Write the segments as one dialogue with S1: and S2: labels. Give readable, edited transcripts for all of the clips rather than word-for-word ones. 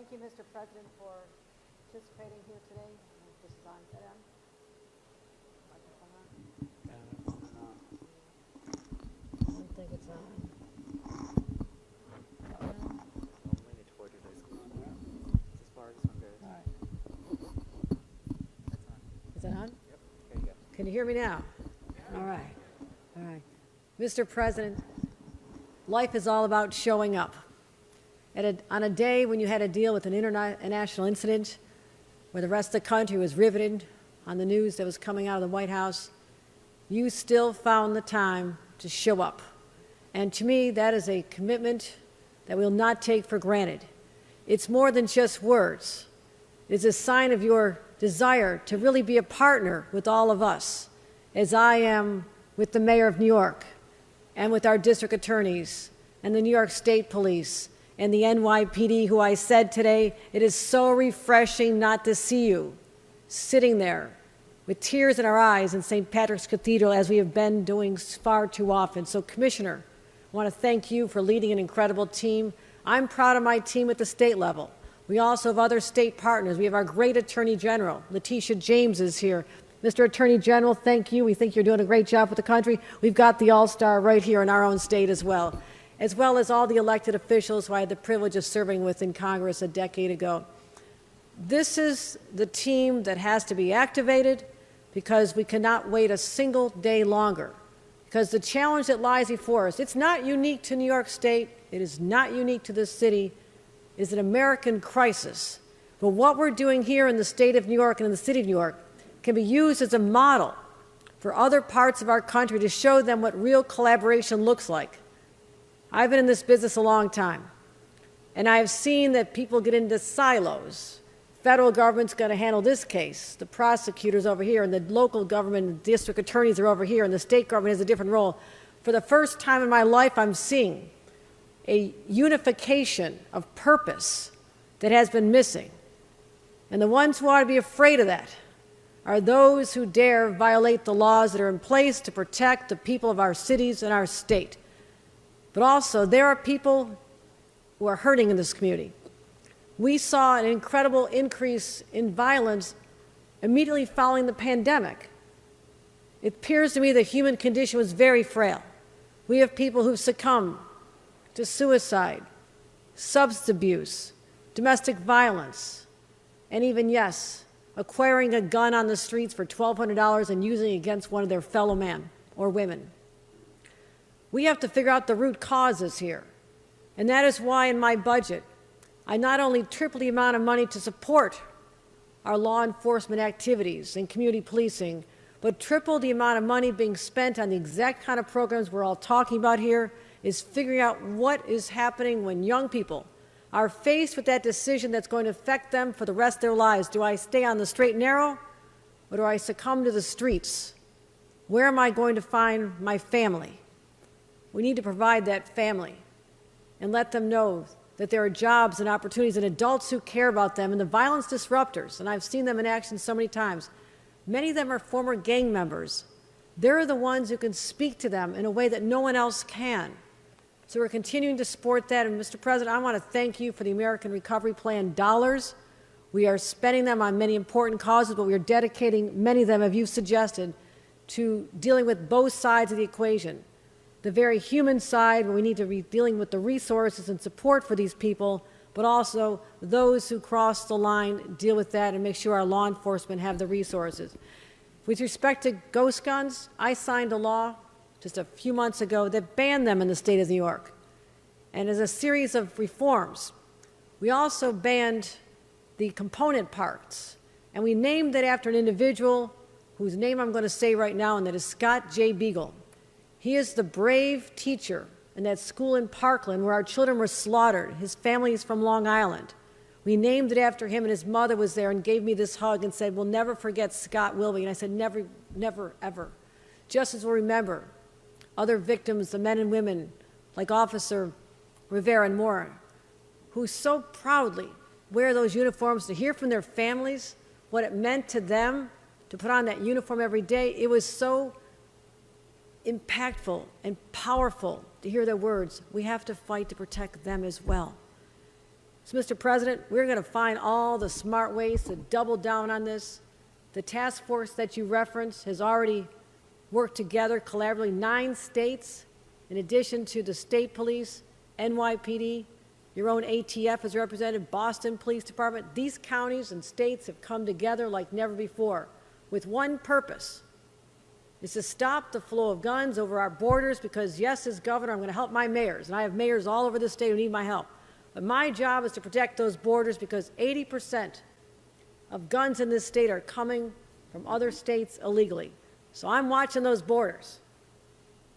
S1: Thank you, Mr. President, for participating here today. This is on. Is that on? Microphone on? I don't think it's on.
S2: Lean it toward your desk. Just as far as this one goes.
S1: All right.
S2: That's on.
S1: Is that on?
S2: Yep. There you go.
S1: Can you hear me now? All right. All right. Mr. President, life is all about showing up. On a day when you had to deal with an international incident where the rest of the country was riveted on the news that was coming out of the White House, you still found the time to show up. And to me, that is a commitment that we'll not take for granted. It's more than just words. It's a sign of your desire to really be a partner with all of us, as I am with the Mayor of New York and with our district attorneys and the New York State Police and the NYPD, who I said today, it is so refreshing not to see you sitting there with tears in our eyes in St. Patrick's Cathedral, as we have been doing far too often. So, Commissioner, I want to thank you for leading an incredible team. I'm proud of my team at the state level. We also have other state partners. We have our great Attorney General. Letitia James is here. Mr. Attorney General, thank you. We think you're doing a great job for the country. We've got the all-star right here in our own state as well as all the elected officials who I had the privilege of serving with in Congress a decade ago. This is the team that has to be activated because we cannot wait a single day longer. Because the challenge that lies before us, it's not unique to New York State, it is not unique to this city, it is an American crisis. But what we're doing here in the state of New York and in the city of New York can be used as a model for other parts of our country to show them what real collaboration looks like. I've been in this business a long time, and I've seen that people get into silos. Federal government's going to handle this case, the prosecutors over here, and the local government and district attorneys are over here, and the state government has a different role. For the first time in my life, I'm seeing a unification of purpose that has been missing. And the ones who ought to be afraid of that are those who dare violate the laws that are in place to protect the people of our cities and our state. But also, there are people who are hurting in this community. We saw an incredible increase in violence immediately following the pandemic. It appears to me the human condition was very frail. We have people who've succumbed to suicide, substance abuse, domestic violence, and even, yes, acquiring a gun on the streets for $1,200 and using it against one of their fellow men or women. We have to figure out the root causes here. And that is why in my budget, I not only tripled the amount of money to support our law enforcement activities and community policing, but tripled the amount of money being spent on the exact kind of programs we're all talking about here, is figuring out what is happening when young people are faced with that decision that's going to affect them for the rest of their lives. Do I stay on the straight and narrow, or do I succumb to the streets? Where am I going to find my family? We need to provide that family and let them know that there are jobs and opportunities and adults who care about them, and the violence disruptors, and I've seen them in action so many times. Many of them are former gang members. They're the ones who can speak to them in a way that no one else can. So we're continuing to support that. And Mr. President, I want to thank you for the American Recovery Plan dollars. We are spending them on many important causes, but we are dedicating many of them, as you've suggested, to dealing with both sides of the equation. The very human side, where we need to be dealing with the resources and support for these people, but also those who cross the line, deal with that and make sure our law enforcement have the resources. With respect to ghost guns, I signed a law just a few months ago that banned them in the state of New York. And as a series of reforms, we also banned the component parts. And we named it after an individual whose name I'm going to say right now, and that is Scott J. Beagle. He is the brave teacher in that school in Parkland where our children were slaughtered. His family is from Long Island. We named it after him, and his mother was there and gave me this hug and said, "We'll never forget Scott Wilby." And I said, never, never, ever. Just as we'll remember other victims, the men and women like Officer Rivera and more, who so proudly wear those uniforms, to hear from their families what it meant to them to put on that uniform every day. It was so impactful and powerful to hear their words. We have to fight to protect them as well. So, Mr. President, we're going to find all the smart ways to double down on this. The task force that you referenced has already worked together collaboratively, 9 states, in addition to the state police, NYPD, your own ATF is represented, Boston Police Department. These counties and states have come together like never before with one purpose, is to stop the flow of guns over our borders because, yes, as governor, I'm going to help my mayors, and I have mayors all over the state who need my help. But my job is to protect those borders because 80% of guns in this state are coming from other states illegally. So I'm watching those borders.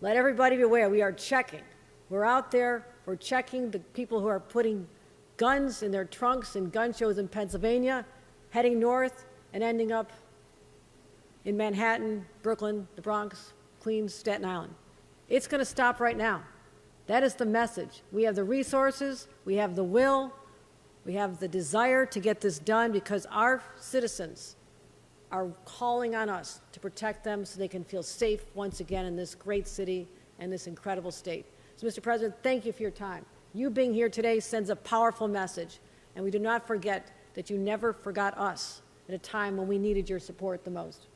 S1: Let everybody be aware, we are checking. We're out there, we're checking the people who are putting guns in their trunks in gun shows in Pennsylvania, heading north and ending up in Manhattan, Brooklyn, the Bronx, Queens, Staten Island. It's going to stop right now. That is the message. We have the resources, we have the will, we have the desire to get this done because our citizens are calling on us to protect them so they can feel safe once again in this great city and this incredible state. So, Mr. President, thank you for your time. You being here today sends a powerful message, and we do not forget that you never forgot us at a time when we needed your support the most.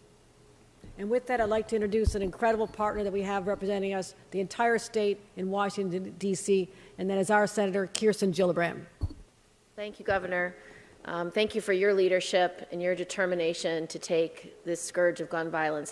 S1: And with that, I'd like to introduce an incredible partner that we have representing us, the entire state in Washington, D.C., and that is our Senator Kirsten Gillibrand.
S3: Thank you, Governor. Thank you for your leadership and your determination to take this scourge of gun violence